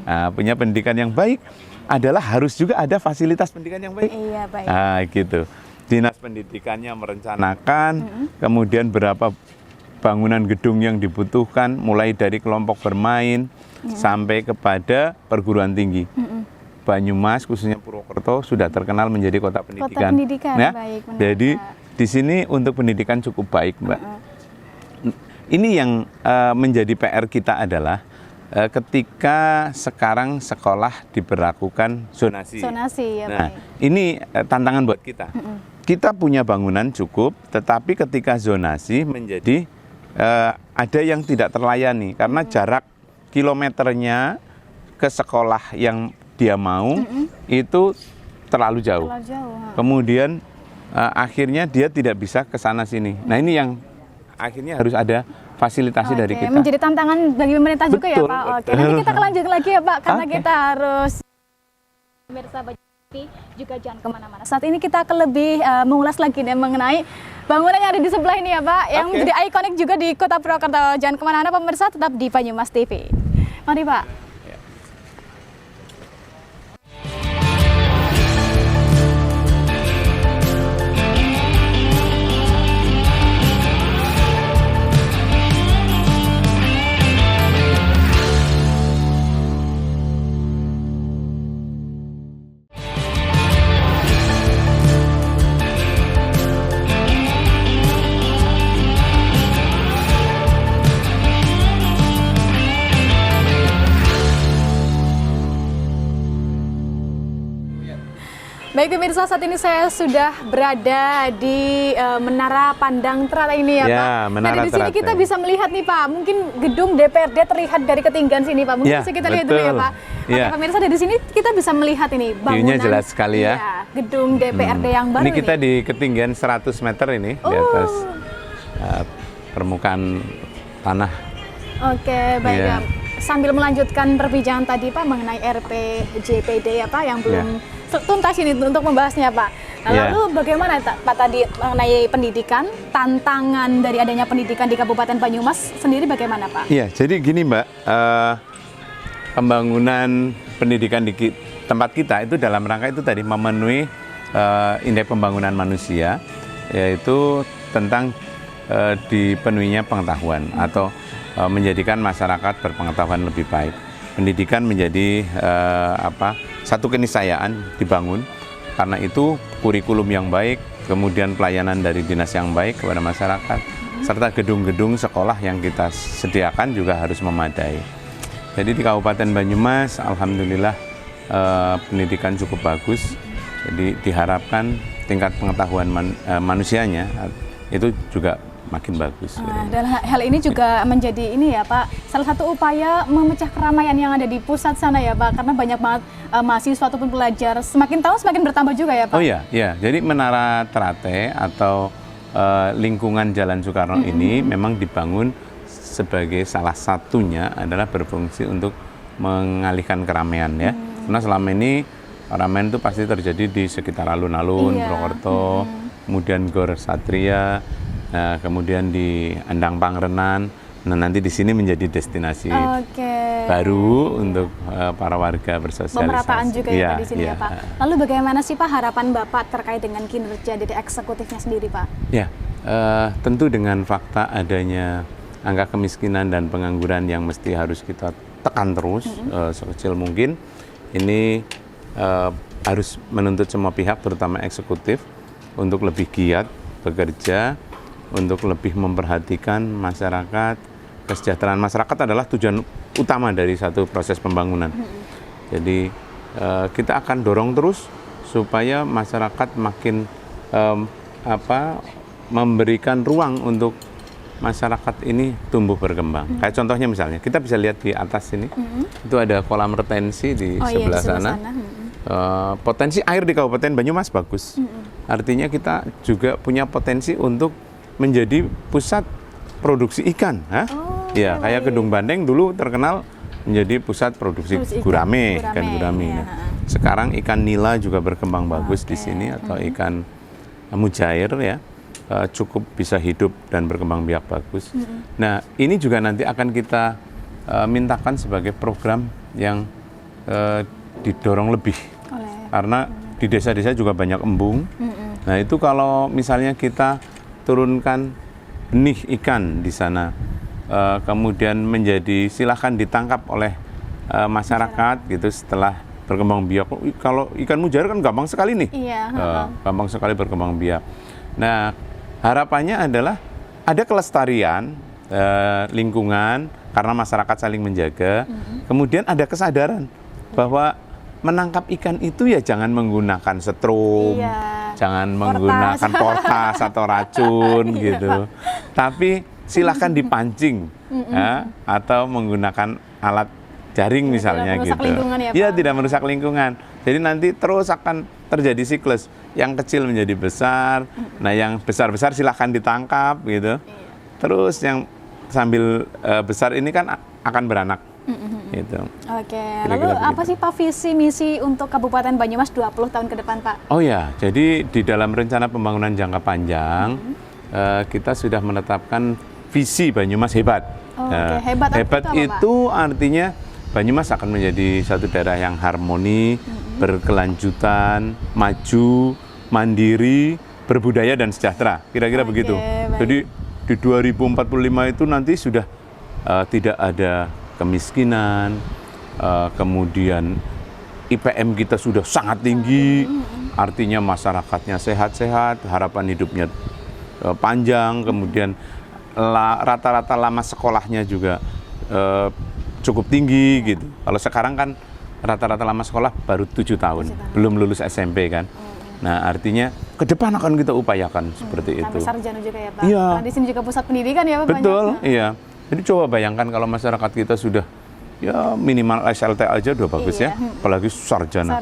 Nah, punya pendidikan yang baik adalah harus juga ada fasilitas pendidikan yang baik. Iya, baik. Nah, gitu. Dinas pendidikannya merencanakan, kemudian berapa bangunan gedung yang dibutuhkan, mulai dari kelompok bermain sampai kepada perguruan tinggi. Banyumas, khususnya Purwokerto, sudah terkenal menjadi kota pendidikan. Kota pendidikan, ya? baik. Benar, Jadi Pak. di sini untuk pendidikan cukup baik, Mbak. Ini yang menjadi PR kita adalah ketika sekarang sekolah diberlakukan zonasi. Zonasi, ya, Nah, baik. ini tantangan buat kita. Kita punya bangunan cukup, tetapi ketika zonasi menjadi ada yang tidak terlayani karena jarak kilometernya ke sekolah yang dia mau itu terlalu jauh. Terlalu jauh. Kemudian akhirnya dia tidak bisa ke sana sini. Nah, ini yang akhirnya harus ada fasilitasi dari kita. Menjadi tantangan bagi pemerintah juga ya, Betul, Pak. Oke, betul. nanti kita lanjut lagi ya, Pak, karena Oke. kita harus pemirsa Baju TV juga jangan kemana-mana. Saat ini kita akan lebih mengulas lagi nih mengenai bangunan yang ada di sebelah ini ya, Pak, yang Oke. menjadi ikonik juga di Kota Purwokerto. Jangan kemana-mana pemirsa, tetap di Banyumas TV. Mari, Pak. Baik pemirsa, saat ini saya sudah berada di Menara Pandang Teratai ini ya, Ya, Pak. Menara Nah, di sini Teratai. kita bisa melihat nih, Pak, mungkin gedung DPRD terlihat dari ketinggian sini, Pak. Mungkin Ya, bisa kita lihat dulu ya, betul. Pak. Oke, Ya. pemirsa, dari sini kita bisa melihat ini bangunan. View-nya jelas sekali ya. Iya, gedung DPRD yang baru Ini kita di ketinggian 100 meter ini di atas permukaan tanah. Oke, baik Iya. ya. Sambil melanjutkan perbincangan tadi, Pak, mengenai RPJPD ya, Pak, yang belum tuntas ini untuk membahasnya, Pak. Nah, Iya. lalu bagaimana Pak tadi mengenai pendidikan, tantangan dari adanya pendidikan di Kabupaten Banyumas sendiri bagaimana, Pak? Iya, jadi gini Mbak, pembangunan pendidikan di tempat kita itu dalam rangka itu tadi memenuhi indeks pembangunan manusia, yaitu tentang dipenuhinya pengetahuan atau menjadikan masyarakat berpengetahuan lebih baik. Pendidikan menjadi satu keniscayaan dibangun. Karena itu kurikulum yang baik, kemudian pelayanan dari dinas yang baik kepada masyarakat, serta gedung-gedung sekolah yang kita sediakan juga harus memadai. Jadi di Kabupaten Banyumas, alhamdulillah pendidikan cukup bagus. Jadi diharapkan tingkat pengetahuan manusianya itu juga makin bagus. Nah, dan hal ini juga menjadi ini ya, Pak, salah satu upaya memecah keramaian yang ada di pusat sana ya, Pak, karena banyak banget mahasiswa ataupun pelajar semakin tahun semakin bertambah juga ya, Pak. Oh iya, ya. Jadi Menara Teratai atau lingkungan Jalan Soekarno ini memang dibangun sebagai salah satunya adalah berfungsi untuk mengalihkan keramaian ya. Karena selama ini keramaian itu pasti terjadi di sekitar alun-alun, Iya. Purwokerto, kemudian Gor Satria, kemudian di Endang Pangrenan. Nah, nanti di sini menjadi destinasi baru untuk para warga bersosialisasi. Pemerataan juga ya, Pak, di sini iya. ya, Pak. Lalu bagaimana sih, Pak, harapan Bapak terkait dengan kinerja dari eksekutifnya sendiri, Pak? Ya, tentu dengan fakta adanya angka kemiskinan dan pengangguran yang mesti harus kita tekan terus sekecil mungkin. Ini harus menuntut semua pihak, terutama eksekutif, untuk lebih giat bekerja, untuk lebih memperhatikan masyarakat, kesejahteraan masyarakat adalah tujuan utama dari satu proses pembangunan. Jadi kita akan dorong terus supaya masyarakat makin memberikan ruang untuk masyarakat ini tumbuh berkembang. Kayak contohnya misalnya, kita bisa lihat di atas ini, itu ada kolam retensi di sebelah sana. Potensi air di Kabupaten Banyumas bagus. Artinya kita juga punya potensi untuk menjadi pusat produksi ikan. Ya, kayak Kedung Bandeng dulu terkenal menjadi pusat produksi gurame, ikan gurame. Ya. Sekarang ikan nila juga berkembang bagus di sini, atau ikan mujair ya. Cukup bisa hidup dan berkembang biak bagus. Nah, ini juga nanti akan kita mintakan sebagai program yang didorong lebih. Karena di desa-desa juga banyak embung. Nah, itu kalau misalnya kita turunkan benih ikan di sana, kemudian silahkan ditangkap oleh masyarakat gitu setelah berkembang biak. Kalau ikan mujair kan gampang sekali nih. Gampang sekali berkembang biak. Nah, harapannya adalah ada kelestarian lingkungan karena masyarakat saling menjaga. Kemudian ada kesadaran bahwa menangkap ikan itu ya jangan menggunakan setrum, jangan menggunakan portas atau racun gitu. Tapi silahkan dipancing atau menggunakan alat jaring misalnya gitu. Ya, tidak merusak lingkungan. Jadi nanti terus akan terjadi siklus, yang kecil menjadi besar, nah yang besar-besar silahkan ditangkap gitu. Terus yang sambil besar ini kan akan beranak. Gitu. Oke, lalu apa sih Pak visi misi untuk Kabupaten Banyumas 20 tahun ke depan Pak? Oh ya, jadi di dalam rencana pembangunan jangka panjang kita sudah menetapkan visi Banyumas hebat. Hebat itu artinya Banyumas akan menjadi satu daerah yang harmoni, berkelanjutan, maju, mandiri, berbudaya dan sejahtera. Kira-kira begitu. Baik. Jadi di 2045 itu nanti sudah tidak ada kemiskinan, kemudian IPM kita sudah sangat tinggi, artinya masyarakatnya sehat-sehat, harapan hidupnya panjang, kemudian rata-rata lama sekolahnya juga cukup tinggi gitu. Kalau sekarang kan rata-rata lama sekolah baru 7 tahun, belum lulus SMP kan. Nah, artinya ke depan akan kita upayakan seperti itu. Sampai sarjana juga ya Pak? Iya. Karena di sini juga pusat pendidikan ya Pak? Betul, iya. Jadi coba bayangkan kalau masyarakat kita sudah ya minimal SLT aja udah bagus ya, apalagi sarjana.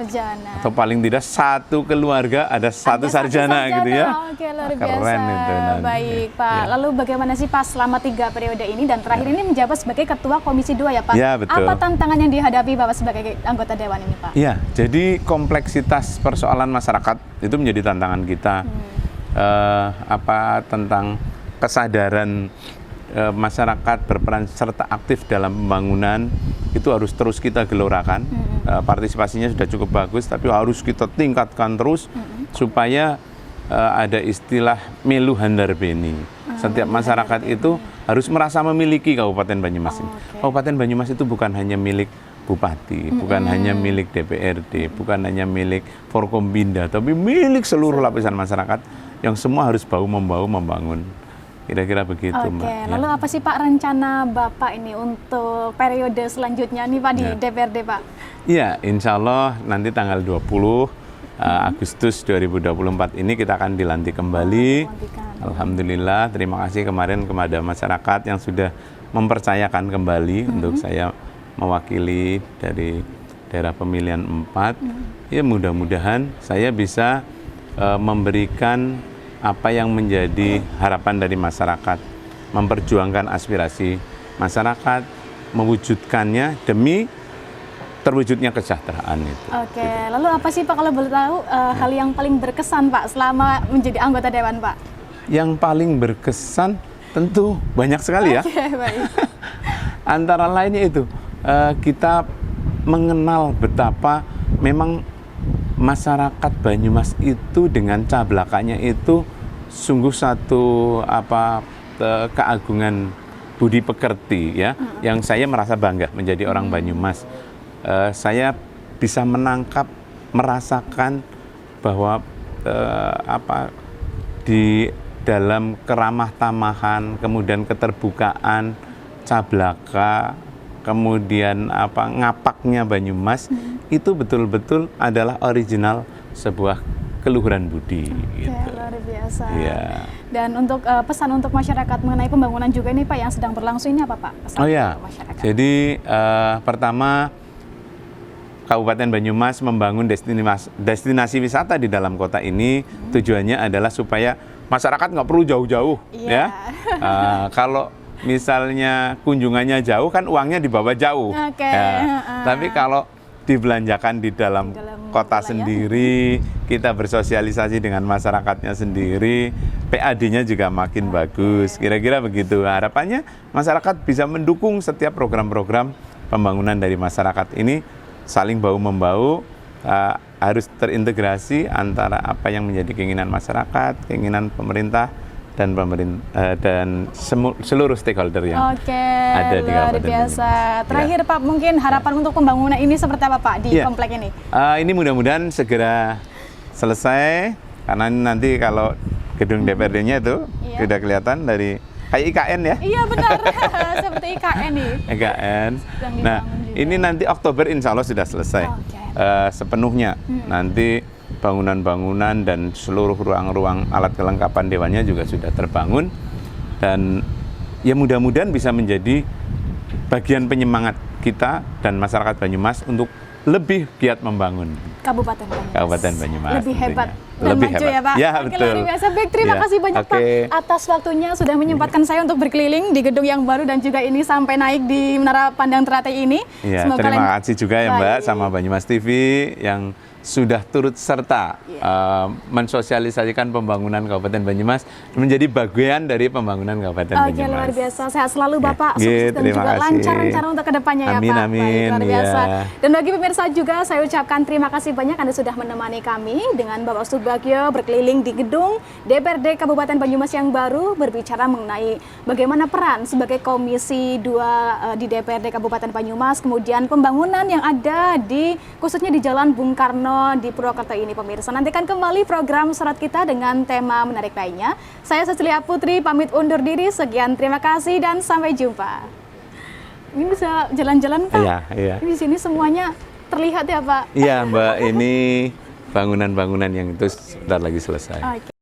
Atau paling tidak satu keluarga ada satu sarjana gitu ya. Oke, luar biasa. Keren itu nanti. Baik Pak, lalu bagaimana sih Pak selama 3 periode ini dan terakhir ini menjabat sebagai Ketua Komisi 2 ya Pak? Ya, betul. Apa tantangan yang dihadapi Bapak sebagai anggota Dewan ini Pak? Ya, jadi kompleksitas persoalan masyarakat itu menjadi tantangan kita. Tentang kesadaran masyarakat berperan serta aktif dalam pembangunan itu harus terus kita gelorakan. Partisipasinya sudah cukup bagus, tapi harus kita tingkatkan terus supaya ada istilah melu handarbeni. Setiap masyarakat itu harus merasa memiliki Kabupaten Banyumas ini. Kabupaten Banyumas itu bukan hanya milik bupati, bukan hanya milik DPRD, bukan hanya milik Forkombinda, tapi milik seluruh lapisan masyarakat yang semua harus bahu-membahu membangun. Kira-kira begitu, Mbak. Lalu apa sih Pak rencana Bapak ini untuk periode selanjutnya nih Pak di DPRD Pak? Iya, insya Allah nanti tanggal 20 Agustus 2024 ini kita akan dilantik kembali. Alhamdulillah, terima kasih kemarin kepada masyarakat yang sudah mempercayakan kembali untuk saya mewakili dari daerah pemilihan 4. Ya, mudah-mudahan saya bisa memberikan apa yang menjadi harapan dari masyarakat, memperjuangkan aspirasi masyarakat, mewujudkannya demi terwujudnya kesejahteraan itu. Oke, lalu apa sih Pak kalau boleh tahu hal yang paling berkesan Pak selama menjadi anggota Dewan Pak? Yang paling berkesan tentu banyak sekali ya. Baik. Antara lainnya itu kita mengenal betapa memang masyarakat Banyumas itu dengan cablakannya itu sungguh satu keagungan budi pekerti ya, yang saya merasa bangga menjadi orang Banyumas. Saya bisa menangkap, merasakan bahwa di dalam keramah tamahan, kemudian keterbukaan Cablaka, kemudian ngapaknya Banyumas itu betul-betul adalah original sebuah keluhuran budi. Oke, Gitu. luar biasa. Iya. Dan untuk pesan untuk masyarakat mengenai pembangunan juga nih Pak yang sedang berlangsung ini apa Pak? Pesan Oh ya, untuk masyarakat. jadi pertama Kabupaten Banyumas membangun destinasi wisata di dalam kota ini tujuannya adalah supaya masyarakat nggak perlu jauh-jauh, Iya. ya. Kalau misalnya kunjungannya jauh kan uangnya dibawa jauh. Oke, Ya. Tapi kalau dibelanjakan di dalam kota wilayah. sendiri, kita bersosialisasi dengan masyarakatnya sendiri, PAD-nya juga makin bagus. Kira-kira begitu. Harapannya masyarakat bisa mendukung setiap program-program pembangunan dari masyarakat ini saling bahu-membahu, harus terintegrasi antara apa yang menjadi keinginan masyarakat, keinginan pemerintah, dan seluruh stakeholder yang ada di luar Kabupaten biasa. Banyumas. Terakhir Pak, mungkin harapan untuk pembangunan ini seperti apa Pak di Ya. komplek ini? Ini mudah-mudahan segera selesai, karena nanti kalau gedung DPRD-nya itu Iya. sudah kelihatan dari kayak IKN ya. Iya benar, seperti IKN nih. IKN. Sedang Nah, dibangun juga. ini nanti Oktober insya Allah sudah selesai Oke. sepenuhnya. Nanti bangunan-bangunan dan seluruh ruang-ruang alat kelengkapan dewannya juga sudah terbangun, dan ya mudah-mudahan bisa menjadi bagian penyemangat kita dan masyarakat Banyumas untuk lebih giat membangun Kabupaten Banyumas. Kabupaten Banyumas. Lebih hebat tentunya. dan Lebih maju hebat. ya Pak. Ya, Oke, betul. luar biasa. Baik, terima Ya. kasih banyak Pak Oke. atas waktunya sudah menyempatkan saya untuk berkeliling di gedung yang baru dan juga ini sampai naik di Menara Pandang Teratai ini. Ya, Semoga terima kasih juga ya Mbak Baik. sama Banyumas TV yang sudah turut serta mensosialisasikan pembangunan Kabupaten Banyumas menjadi bagian dari pembangunan Kabupaten Oke, Banyumas. luar biasa. Sehat selalu Bapak. Ya, Sukses dan terima juga kasih. lancar rencana untuk kedepannya ya Amin, Pak. amin, Baik, luar biasa. ya. Dan bagi pemirsa juga saya ucapkan terima kasih banyak Anda sudah menemani kami dengan Bapak Subagio berkeliling di gedung DPRD Kabupaten Banyumas yang baru berbicara mengenai bagaimana peran sebagai Komisi 2 di DPRD Kabupaten Banyumas, kemudian pembangunan yang ada di khususnya di Jalan Bung Karno di Purwokerto ini pemirsa. Nantikan kembali program Sorot kita dengan tema menarik lainnya. Saya Cecilia Putri pamit undur diri. Sekian, terima kasih dan sampai jumpa. Ini bisa jalan-jalan Pak? Iya, iya. Di sini semuanya terlihat ya Pak? Iya Mbak, ini bangunan-bangunan yang itu sebentar lagi selesai. Oke.